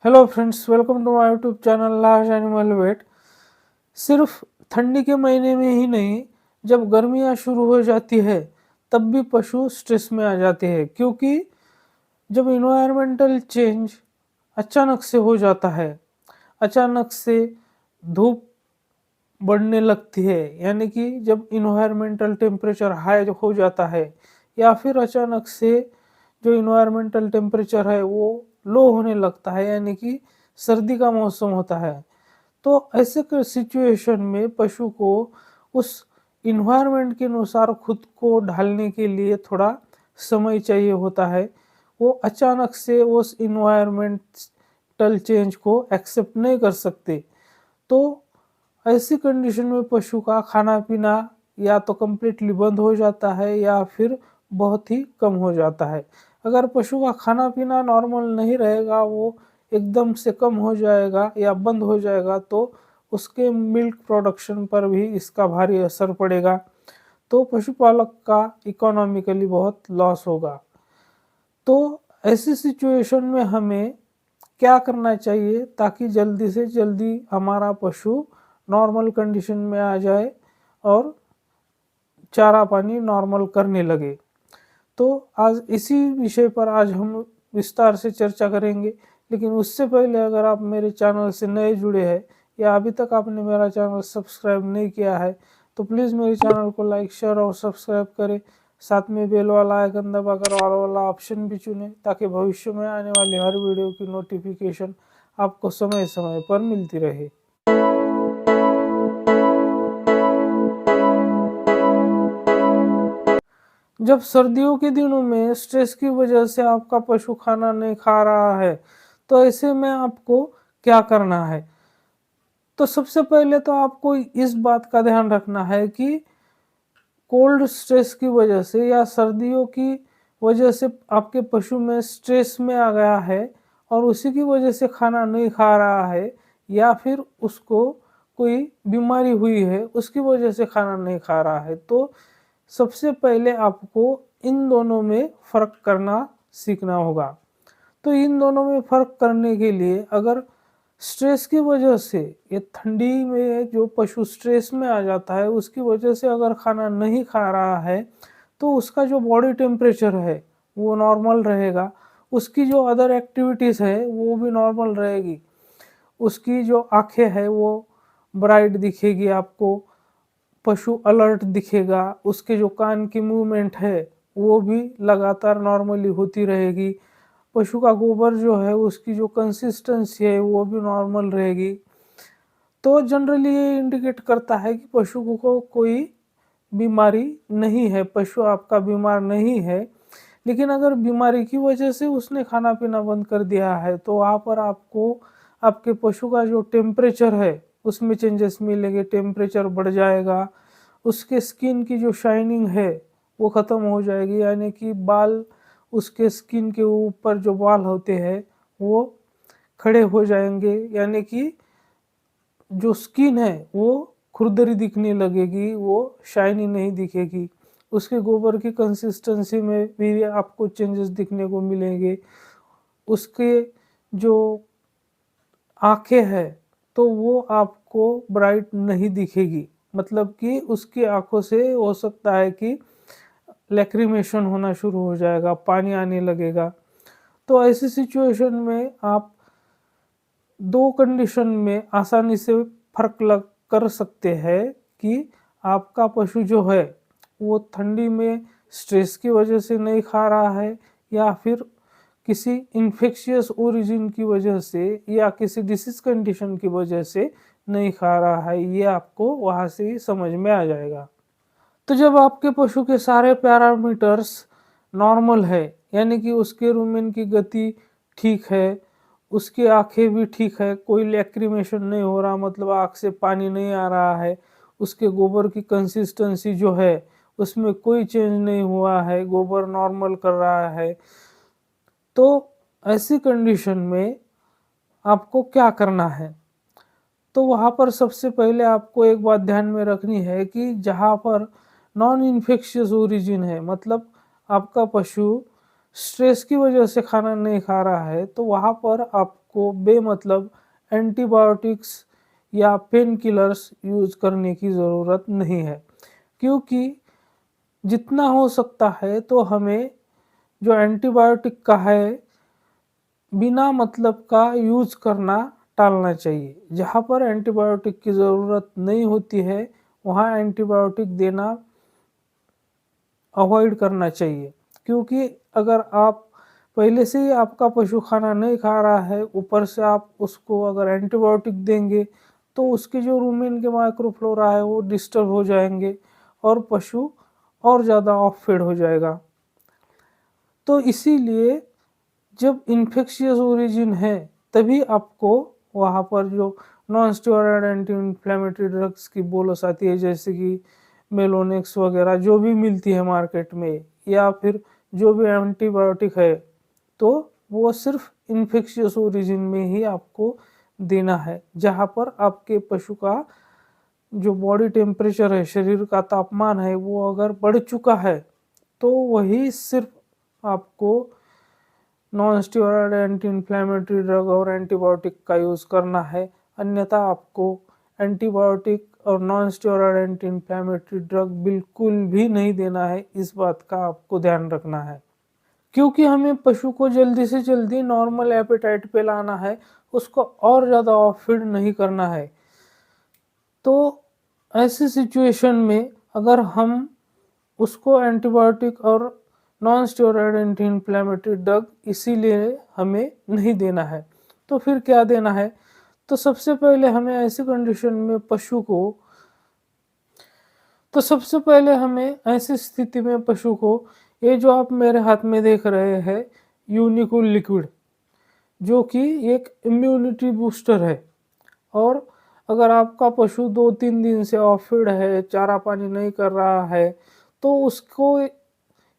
Hello friends, welcome to my YouTube channel large animal vet. सिर्फ ठंडी के महीने में ही नहीं, जब गर्मियां शुरू हो जाती है तब भी पशु स्ट्रेस में आ जाते हैं, क्योंकि जब इन्वायरमेंटल चेंज अचानक से हो जाता है, अचानक से धूप बढ़ने लगती है, यानी कि जब इन्वायरमेंटल टेम्परेचर हाई हो जाता है, या फिर अचानक से जो इन्वायरमेंटल टेम्परेचर है वो लो होने लगता है, यानी कि सर्दी का मौसम होता है। तो ऐसे सिचुएशन में पशु को उस इन्वायरमेंट के अनुसार खुद को ढालने के लिए थोड़ा समय चाहिए होता है। वो अचानक से उस इन्वायरमेंटल चेंज को एक्सेप्ट नहीं कर सकते। तो ऐसी कंडीशन में पशु का खाना पीना या तो कम्प्लीटली बंद हो जाता है या फिर बहुत ही कम हो जाता है। अगर पशु का खाना पीना नॉर्मल नहीं रहेगा, वो एकदम से कम हो जाएगा या बंद हो जाएगा, तो उसके मिल्क प्रोडक्शन पर भी इसका भारी असर पड़ेगा। तो पशुपालक का इकोनॉमिकली बहुत लॉस होगा। तो ऐसी सिचुएशन में हमें क्या करना चाहिए ताकि जल्दी से जल्दी हमारा पशु नॉर्मल कंडीशन में आ जाए और चारा पानी नॉर्मल करने लगे। तो आज इसी विषय पर आज हम विस्तार से चर्चा करेंगे। लेकिन उससे पहले अगर आप मेरे चैनल से नए जुड़े हैं या अभी तक आपने मेरा चैनल सब्सक्राइब नहीं किया है, तो प्लीज़ मेरे चैनल को लाइक, शेयर और सब्सक्राइब करें। साथ में बेल वाला आइकन दबाकर ऑल वाला ऑप्शन भी चुनें, ताकि भविष्य में आने वाली हर वीडियो की नोटिफिकेशन आपको समय समय पर मिलती रहे। जब सर्दियों के दिनों में स्ट्रेस की वजह से आपका पशु खाना नहीं खा रहा है, तो ऐसे में आपको क्या करना है? तो सबसे पहले तो आपको इस बात का ध्यान रखना है कि कोल्ड स्ट्रेस की वजह से या सर्दियों की वजह से आपके पशु में स्ट्रेस में आ गया है और उसी की वजह से खाना नहीं खा रहा है, या फिर उसको कोई बीमारी हुई है उसकी वजह से खाना नहीं खा रहा है, तो सबसे पहले आपको इन दोनों में फ़र्क करना सीखना होगा। तो इन दोनों में फ़र्क करने के लिए, अगर स्ट्रेस की वजह से, ये ठंडी में जो पशु स्ट्रेस में आ जाता है उसकी वजह से अगर खाना नहीं खा रहा है, तो उसका जो बॉडी टेम्परेचर है वो नॉर्मल रहेगा, उसकी जो अदर एक्टिविटीज़ है वो भी नॉर्मल रहेगी, उसकी जो आँखें हैं वो ब्राइट दिखेगी आपको, पशु अलर्ट दिखेगा, उसके जो कान की मूवमेंट है वो भी लगातार नॉर्मली होती रहेगी, पशु का गोबर जो है उसकी जो कंसिस्टेंसी है वो भी नॉर्मल रहेगी। तो जनरली ये इंडिकेट करता है कि पशु को कोई बीमारी नहीं है, पशु आपका बीमार नहीं है। लेकिन अगर बीमारी की वजह से उसने खाना पीना बंद कर दिया है, तो वहाँ पर आपको आपके पशु का जो टेम्परेचर है उसमें चेंजेस मिलेंगे, टेम्परेचर बढ़ जाएगा, उसके स्किन की जो शाइनिंग है वो ख़त्म हो जाएगी, यानी कि बाल, उसके स्किन के ऊपर जो बाल होते हैं वो खड़े हो जाएंगे, यानी कि जो स्किन है वो खुरदरी दिखने लगेगी, वो शाइनी नहीं दिखेगी। उसके गोबर की कंसिस्टेंसी में भी आपको चेंजेस दिखने को मिलेंगे। उसके जो आँखें हैं तो वो आपको ब्राइट नहीं दिखेगी, मतलब कि उसकी आँखों से हो सकता है कि लैक्रिमेशन होना शुरू हो जाएगा, पानी आने लगेगा। तो ऐसी सिचुएशन में आप 2 कंडीशन में आसानी से फ़र्क लग कर सकते हैं कि आपका पशु जो है वो ठंडी में स्ट्रेस की वजह से नहीं खा रहा है, या फिर किसी इन्फेक्शियस ओरिजिन की वजह से या किसी डिसीज़ कंडीशन की वजह से नहीं खा रहा है। ये आपको वहाँ से ही समझ में आ जाएगा। तो जब आपके पशु के सारे पैरामीटर्स नॉर्मल है, यानी कि उसके रुमेन की गति ठीक है, उसकी आँखें भी ठीक है, कोई लैक्रिमेशन नहीं हो रहा, मतलब आँख से पानी नहीं आ रहा है, उसके गोबर की कंसिस्टेंसी जो है उसमें कोई चेंज नहीं हुआ है, गोबर नॉर्मल कर रहा है, तो ऐसी कंडीशन में आपको क्या करना है? तो वहाँ पर सबसे पहले आपको एक बात ध्यान में रखनी है कि जहाँ पर नॉन इन्फेक्शियस ओरिजिन है, मतलब आपका पशु स्ट्रेस की वजह से खाना नहीं खा रहा है, तो वहाँ पर आपको आपको बेमतलब एंटीबायोटिक्स या पेन किलर्स यूज़ करने की ज़रूरत नहीं है, क्योंकि जितना हो सकता है तो हमें जो एंटीबायोटिक का है, बिना मतलब का यूज़ करना टालना चाहिए। जहाँ पर एंटीबायोटिक की ज़रूरत नहीं होती है, वहाँ एंटीबायोटिक देना अवॉइड करना चाहिए, क्योंकि अगर आप पहले से ही आपका पशु खाना नहीं खा रहा है, ऊपर से आप उसको अगर एंटीबायोटिक देंगे, तो उसके जो रूमेन के माइक्रोफ्लोरा है वो डिस्टर्ब हो जाएंगे और पशु और ज़्यादा ऑफ फीड हो जाएगा। तो इसीलिए जब इन्फेक्शियस ओरिजिन है, तभी आपको वहाँ पर जो non steroid anti inflammatory drugs की बोलस आती है, जैसे कि मेलोनेक्स वगैरह जो भी मिलती है मार्केट में, या फिर जो भी एंटीबायोटिक है, तो वो सिर्फ इन्फेक्शियस ओरिजिन में ही आपको देना है। जहाँ पर आपके पशु का जो बॉडी टेम्परेचर है, शरीर का तापमान है, वो अगर बढ़ चुका है, तो वही सिर्फ आपको non steroid anti inflammatory drug और एंटीबायोटिक का यूज़ करना है। अन्यथा आपको एंटीबायोटिक और non steroid anti inflammatory drug बिल्कुल भी नहीं देना है। इस बात का आपको ध्यान रखना है, क्योंकि हमें पशु को जल्दी से जल्दी नॉर्मल एपेटाइट पे लाना है, उसको और ज़्यादा ऑफ फीड नहीं करना है। तो ऐसी सिचुएशन में अगर हम उसको एंटीबायोटिक और non steroid anti inflammatory drug इसीलिए हमें नहीं देना है, तो फिर क्या देना है? तो सबसे पहले हमें ऐसी कंडीशन में पशु को तो सबसे पहले हमें ऐसी स्थिति में पशु को, ये जो आप मेरे हाथ में देख रहे हैं, यूनिकूल लिक्विड, जो कि एक इम्यूनिटी बूस्टर है। और अगर आपका पशु 2-3 दिन से ऑफ फीड है, चारा पानी नहीं कर रहा है, तो उसको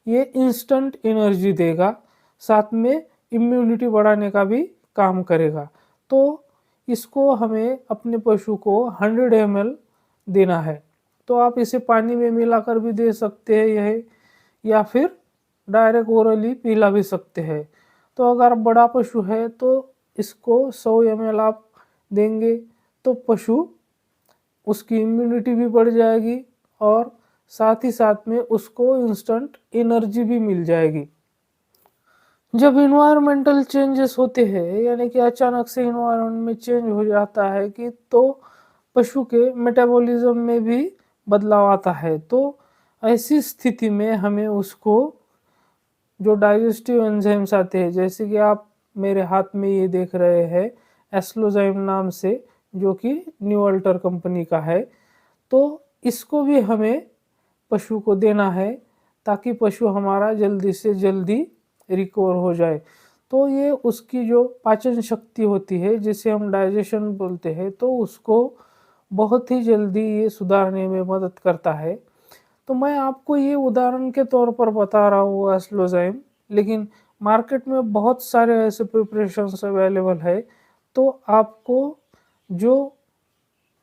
ये इंस्टेंट एनर्जी देगा, साथ में इम्यूनिटी बढ़ाने का भी काम करेगा। तो इसको हमें अपने पशु को 100 ml देना है। तो आप इसे पानी में मिलाकर भी दे सकते हैं यह, या फिर डायरेक्ट ओरली पिला भी सकते हैं। तो अगर बड़ा पशु है तो इसको 100 ml आप देंगे, तो पशु उसकी इम्यूनिटी भी बढ़ जाएगी और साथ ही साथ में उसको इंस्टेंट एनर्जी भी मिल जाएगी। जब इन्वायरमेंटल चेंजेस होते हैं, यानी कि अचानक से इन्वायरमेंट में चेंज हो जाता है, कि तो पशु के मेटाबॉलिज्म में भी बदलाव आता है। तो ऐसी स्थिति में हमें उसको जो डाइजेस्टिव एंजाइम्स आते हैं, जैसे कि आप मेरे हाथ में ये देख रहे हैं एस्लोजाइम नाम से, जो कि न्यू अल्टर कंपनी का है, तो इसको भी हमें पशु को देना है, ताकि पशु हमारा जल्दी से जल्दी रिकवर हो जाए। तो ये उसकी जो पाचन शक्ति होती है, जिसे हम डाइजेशन बोलते हैं, तो उसको बहुत ही जल्दी ये सुधारने में मदद करता है। तो मैं आपको ये उदाहरण के तौर पर बता रहा हूँ एस्लोजाइम, लेकिन मार्केट में बहुत सारे ऐसे प्रिपरेशंस अवेलेबल है। तो आपको जो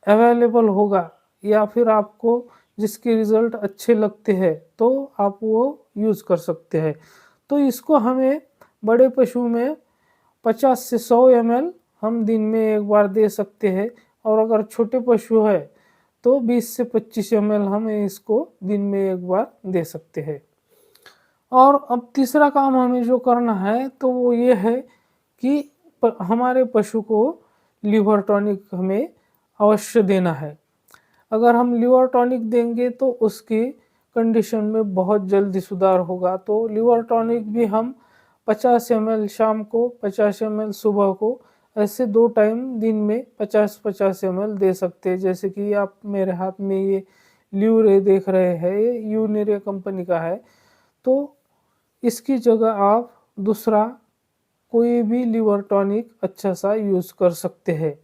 अवेलेबल होगा, या फिर आपको जिसके रिज़ल्ट अच्छे लगते हैं, तो आप वो यूज़ कर सकते हैं। तो इसको हमें बड़े पशु में 50 से 100 ml हम दिन में एक बार दे सकते हैं, और अगर छोटे पशु है तो 20 से 25 ml हम इसको दिन में एक बार दे सकते हैं। और अब तीसरा काम हमें जो करना है, तो वो ये है कि हमारे पशु को लिवर टॉनिक हमें अवश्य देना है। अगर हम लिवर टॉनिक देंगे तो उसकी कंडीशन में बहुत जल्दी सुधार होगा। तो लिवर टॉनिक भी हम 50 ml शाम को, 50 ml सुबह को, ऐसे 2 टाइम दिन में 50-50 ml दे सकते हैं। जैसे कि आप मेरे हाथ में ये ल्यूरे देख रहे हैं, ये यूनिरे कंपनी का है। तो इसकी जगह आप दूसरा कोई भी लिवर टॉनिक अच्छा सा यूज़ कर सकते हैं।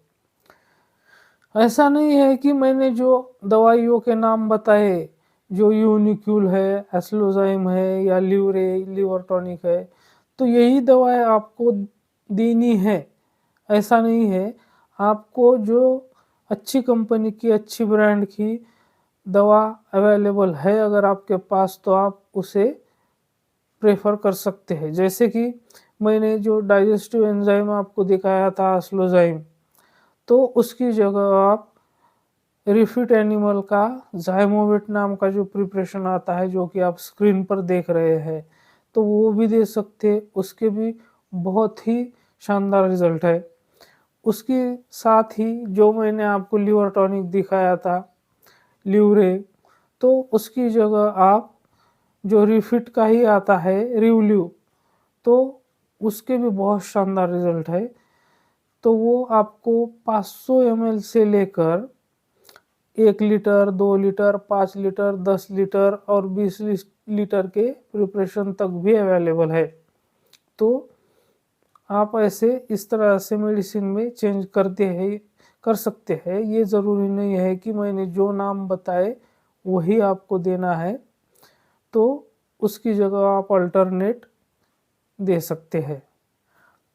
ऐसा नहीं है कि मैंने जो दवाइयों के नाम बताए, जो यूनिक्यूल है, एस्लोजाइम है, या ल्यूरे लिवर टॉनिक है, तो यही दवाएं आपको देनी है, ऐसा नहीं है। आपको जो अच्छी कंपनी की, अच्छी ब्रांड की दवा अवेलेबल है अगर आपके पास, तो आप उसे प्रेफ़र कर सकते हैं। जैसे कि मैंने जो डाइजेस्टिव एंजाइम आपको दिखाया था अस्लोज़ाइम, तो उसकी जगह आप रिफिट एनिमल का ज़ाइमोवेट नाम का जो प्रिपरेशन आता है, जो कि आप स्क्रीन पर देख रहे हैं, तो वो भी दे सकते हैं, उसके भी बहुत ही शानदार रिज़ल्ट है। उसके साथ ही जो मैंने आपको लिवर टॉनिक दिखाया था, लिवरे, तो उसकी जगह आप जो रिफिट का ही आता है रिवल्यू, तो उसके भी बहुत शानदार रिज़ल्ट है। तो वो आपको 500 एमएल से लेकर 1 लीटर, 2 लीटर, 5 लीटर, 10 लीटर और 20 लीटर के प्रिपरेशन तक भी अवेलेबल है। तो आप ऐसे इस तरह से मेडिसिन में चेंज कर सकते हैं। ये ज़रूरी नहीं है कि मैंने जो नाम बताए वही आपको देना है, तो उसकी जगह आप अल्टरनेट दे सकते हैं।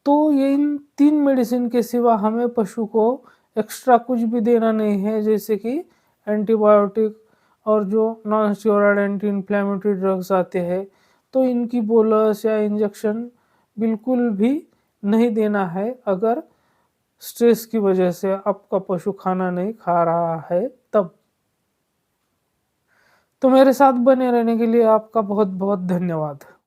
तो ये इन 3 मेडिसिन के सिवा हमें पशु को एक्स्ट्रा कुछ भी देना नहीं है, जैसे कि एंटीबायोटिक और जो non steroid anti inflammatory drugs आते हैं, तो इनकी बोलस या इंजेक्शन बिल्कुल भी नहीं देना है अगर स्ट्रेस की वजह से आपका पशु खाना नहीं खा रहा है तब। तो मेरे साथ बने रहने के लिए आपका बहुत-बहुत धन्यवाद।